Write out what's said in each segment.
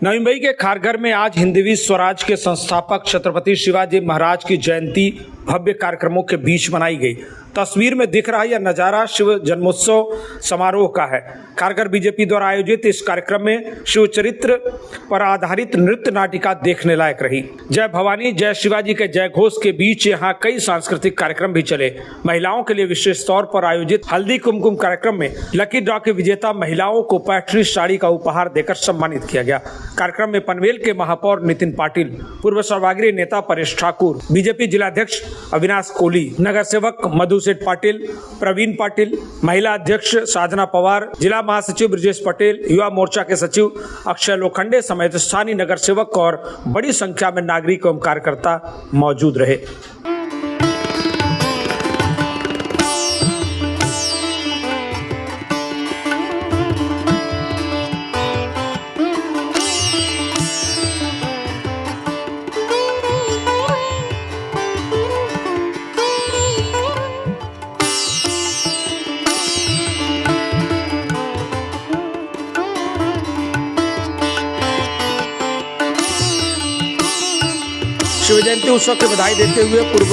नवी मुंबई के खारघर में आज हिंदवी स्वराज के संस्थापक छत्रपति शिवाजी महाराज की जयंती भव्य कार्यक्रमों के बीच मनाई गई। तस्वीर में दिख रहा यह नज़ारा शिव जन्मोत्सव समारोह का है। खारघर बीजेपी द्वारा आयोजित इस कार्यक्रम में शिव चरित्र पर आधारित नृत्य नाटिका देखने लायक रही। जय भवानी जय शिवाजी के जय घोष के बीच यहाँ कई सांस्कृतिक कार्यक्रम भी चले। महिलाओं के लिए विशेष तौर पर आयोजित हल्दी कुमकुम कार्यक्रम में लकी ड्रॉ के विजेता महिलाओं को पैठणी साड़ी का उपहार देकर सम्मानित किया गया। कार्यक्रम में पनवेल के महापौर नितिन पाटिल, पूर्व सर्वाग्री नेता परेश ठाकुर, बीजेपी जिलाध्यक्ष अविनाश कोहली, नगर सेवक मधु सेठ पाटिल, प्रवीण पाटिल, महिला अध्यक्ष साधना पवार, जिला महासचिव ब्रजेश पटेल, युवा मोर्चा के सचिव अक्षय लोखंडे समेत स्थानीय नगर सेवक और बड़ी संख्या में नागरिक एवं कार्यकर्ता मौजूद रहे। शिव जयंती उत्सव की बधाई देते हुए पूर्व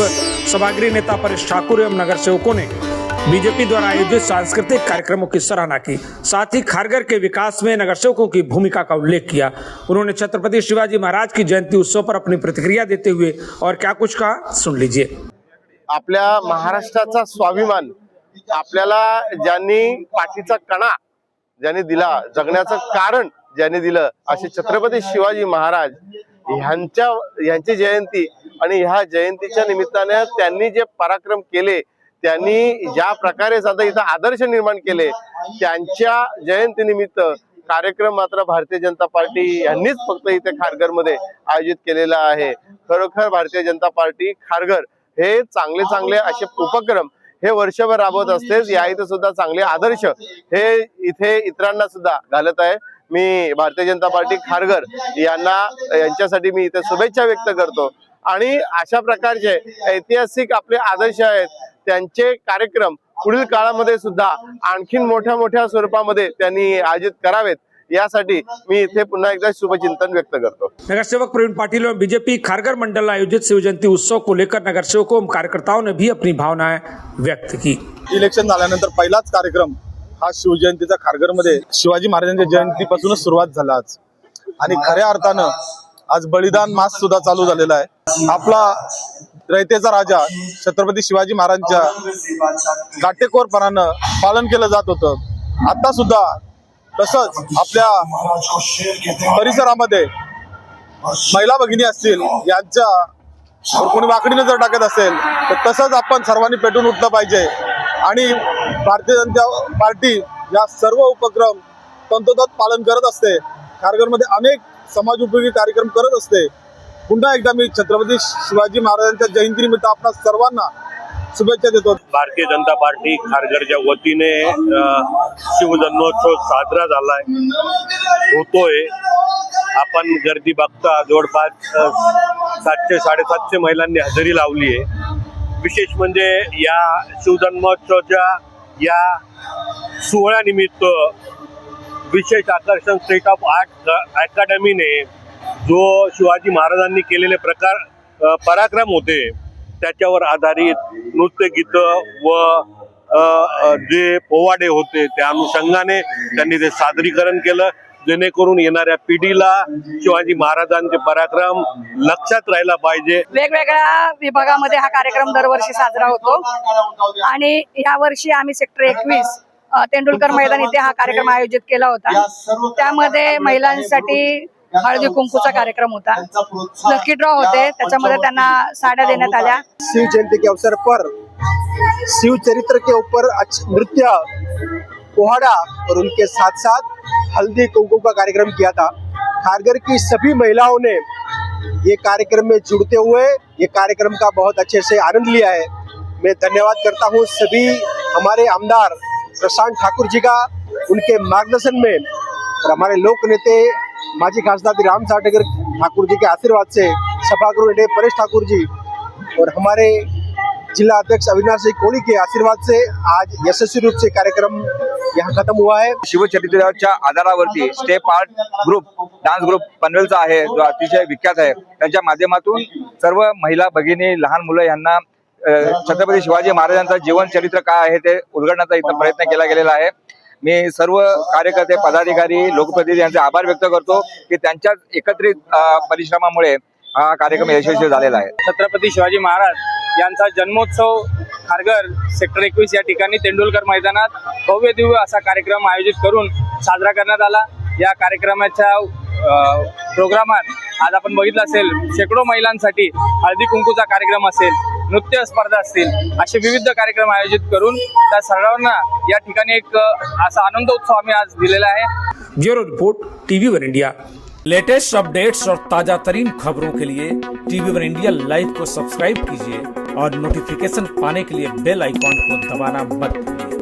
सभागृह नेता परेश ठाकुर एवं नगर सेवकों ने बीजेपी द्वारा आयोजित सांस्कृतिक कार्यक्रमों की सराहना की। साथ ही खारघर के विकास में नगर सेवकों की भूमिका का उल्लेख किया। उन्होंने छत्रपति शिवाजी महाराज की जयंती उत्सव पर अपनी प्रतिक्रिया देते हुए और क्या कुछ कहा, सुन लीजिए। आपल्या महाराष्ट्राचा स्वाभिमान आपल्याला ज्यांनी पाठीचा कणा ज्यांनी दिला, जगण्याचं कारण ज्यांनी दिलं, असे छत्रपती शिवाजी महाराज यांची जयंती आणि ह्या जयंतीच्या निमित्ताने त्यांनी जे पराक्रम केले, त्यांनी ज्या प्रकारे साधा इथं आदर्श निर्माण केले, त्यांच्या जयंतीनिमित्त कार्यक्रम मात्र भारतीय जनता पार्टी यांनीच फक्त इथे खारघर मध्ये आयोजित केलेला आहे। खरोखर भारतीय जनता पार्टी खारघर हे चांगले असे उपक्रम हे वर्षभर राबवत असते। या इथे सुद्धा चांगले आदर्श हे इथे इतरांना सुद्धा घालत आहे। मी भारतीय जनता पार्टी खारघर यांच्यासाठी मी इथे शुभेच्छा व्यक्त करतो आणि अशा प्रकारचे ऐतिहासिक आपले आदर्श आहेत, त्यांचे कार्यक्रम पुढील काळामध्ये सुद्धा आणखीन मोठ्या स्वरूपामध्ये त्यांनी आयोजित करावेत, यासाठी मी इथे पुन्हा एकदा शुभचिंतन व्यक्त करतो। नगर सेवक प्रवीण पाटिल और बीजेपी खारघर मंडल आयोजित शिव जयंती उत्सव को लेकर नगर सेवकों और कार्यकर्ताओं ने भी अपनी भावनाएं व्यक्त की। इलेक्शन झाल्यानंतर पहिलाच कार्यक्रम हा शिवजयंतीचा खारघरमध्ये शिवाजी महाराजांच्या जयंतीपासूनच सुरुवात झाला आज, आणि खऱ्या अर्थानं आज बलिदान मास सुद्धा चालू झालेला आहे। आपला रयतेचा राजा छत्रपती शिवाजी महाराजांच्या काटेकोरपणानं पालन केलं जात होतं। आता सुद्धा तसंच आपल्या परिसरामध्ये महिला भगिनी असतील, यांच्या कोणी वाकडी नजर टाकत असेल तर तसंच आपण सर्वांनी पेटून उठलं पाहिजे आणि भारतीय जनता पार्टी या सर्व उपक्रम तंतोतंत पालन करत असते। खारघरमध्ये अनेक समाज उपयोगी कार्यक्रम करत असते। पुन्हा एकदा मी छत्रपती शिवाजी महाराजांच्या जयंतीनिमित्त आपणा सर्वांना शुभेच्छा देतो। भारतीय जनता पार्टी खारघरच्या वतीने शिवजन्मोत्सव साजरा झालाय, होतोय। आपण गर्दी बघता, जवळपास 700-750 महिलांनी हजेरी लावली आहे। विशेष म्हणजे या शिवजन्मोत्सवाच्या या सोहळ्यानिमित्त विशेष आकर्षण स्टेट ऑफ आर्ट अकॅडमीने जो शिवाजी महाराजांनी केलेले पराक्रम होते त्याच्यावर आधारित नृत्यगीतं व जे पोवाडे होते त्या अनुषंगाने त्यांनी ते सादरीकरण केलं, जेणेकरून येणाऱ्या पिढीला शिवाजी महाराजांचे पराक्रम लक्षात राहायला पाहिजे। वेगवेगळ्या विभागामध्ये हा कार्यक्रम दरवर्षी साजरा होतो आणि या वर्षी आम्ही सेक्टर 21 तेंडुलकर मैदान इथे हा कार्यक्रम आयोजित केला होता। त्यामध्ये महिलांसाठी हळदी कुंकूचा कार्यक्रम होता, लकी ड्रॉ होते, त्याच्यामध्ये त्यांना साड्या देण्यात आल्या। शिव जयंती के अवसर पर शिव चरित्र के ऊपर नृत्य, पोहाड़ा और उनके साथ साथ हल्दी कुमकुम का कार्यक्रम किया था। खारघर की सभी महिलाओं ने ये कार्यक्रम में जुड़ते हुए ये कार्यक्रम का बहुत अच्छे से आनंद लिया है। मैं धन्यवाद करता हूँ सभी हमारे आमदार प्रशांत ठाकुर जी का, उनके मार्गदर्शन में, और हमारे लोक नेते माजी खासदार राम साटेकर ठाकुर जी के आशीर्वाद से, सभागृह नेता परेश ठाकुर जी और हमारे जिला अध्यक्ष अविनाश जी कोहली के आशीर्वाद से आज यशस्वी रूप से कार्यक्रम यहाँ खत्म हुआ है। शिवचरित्राच्या आधारावरती step art group dance group पनवेलचा आहे, जो अतिशय विख्यात आहे, त्यांच्या माध्यमातून सर्व महिला भगिनी लहान मुलं यांना छत्रपती शिवाजी महाराजांचं जीवन चरित्र काय आहे ते उलगडण्याचा इथं प्रयत्न केला गेलेला आहे। मी सर्व कार्यकर्ते पदाधिकारी लोकप्रतिनिधी यांचे आभार व्यक्त करतो की त्यांच्याच एकत्रित परिश्रमामुळे हा कार्यक्रम यशस्वी झालेला आहे। छत्रपती शिवाजी महाराज यांचा जन्मोत्सव खारघर सेक्टर 21 या ठिकाणी तेंडुलकर मैदानात भव्य दिव्य असा कार्यक्रम आयोजित करून साजरा करण्यात आला। या कार्यक्रमाच्या प्रोग्रामात आज आपण बघितलं असेल शेकडो महिलांसाठी हळदी कुंकूचा कार्यक्रम असेल, नृत्य स्पर्धा असतील, असे विविध कार्यक्रम आयोजित करून त्या सर्वांना या ठिकाणी एक असा आनंद उत्सव आम्ही आज दिलेला आहे। Bureau report TV1 India. Latest updates और ताजा तरीन खबरों के लिए TV1 इंडिया लाइव को सब्सक्राइब कीजिए और नोटिफिकेशन पाने के लिए बेल आइकॉन को दबाना मत भूलिए।